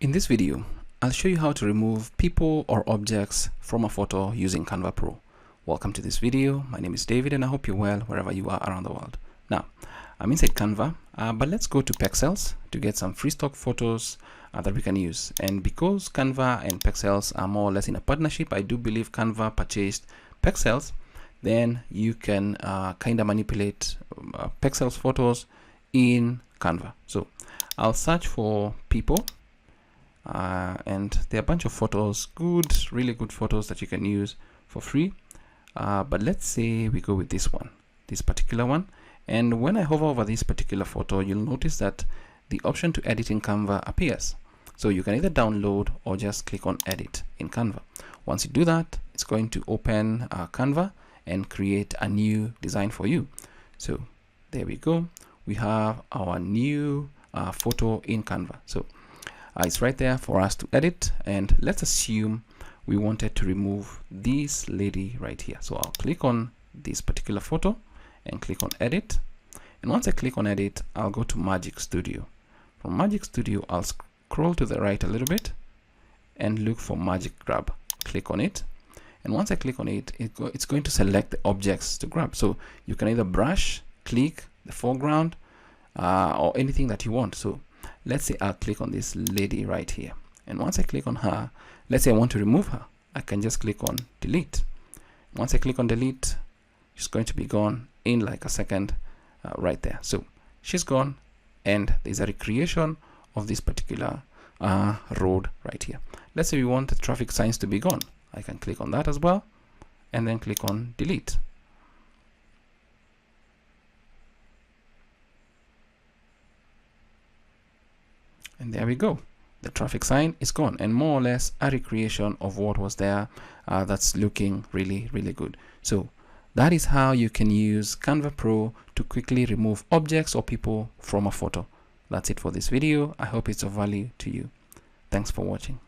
In this video, I'll show you how to remove people or objects from a photo using Canva Pro. Welcome to this video. My name is David and I hope you're well wherever you are around the world. Now, I'm inside Canva, but let's go to Pexels to get some free stock photos that we can use. And because Canva and Pexels are more or less in a partnership, I do believe Canva purchased Pexels, then you can kind of manipulate Pexels photos in Canva. So I'll search for people. And there are a bunch of photos, really good photos that you can use for free, but let's say we go with this particular one, and when I hover over this particular photo, you'll notice that the option to edit in Canva appears. So you can either download or just click on edit in Canva. Once you do that, it's going to open Canva and create a new design for you. So there we go, we have our new photo in Canva. So it's right there for us to edit, and let's assume we wanted to remove this lady right here. So I'll click on this particular photo and click on edit, and once I click on edit, I'll go to Magic Studio. From Magic Studio, I'll scroll to the right a little bit and look for Magic Grab. Click on it, and once I click on it, it's going to select the objects to grab. So you can either brush, click the foreground, or anything that you want. So let's say I'll click on this lady right here, and once I click on her, let's say I want to remove her, I can just click on delete. Once I click on delete, she's going to be gone in like a second right there. So she's gone, and there's a recreation of this particular road right here. Let's say we want the traffic signs to be gone. I can click on that as well and then click on delete. And there we go. The traffic sign is gone, and more or less a recreation of what was there. That's looking really, really good. So that is how you can use Canva Pro to quickly remove objects or people from a photo. That's it for this video. I hope it's of value to you. Thanks for watching.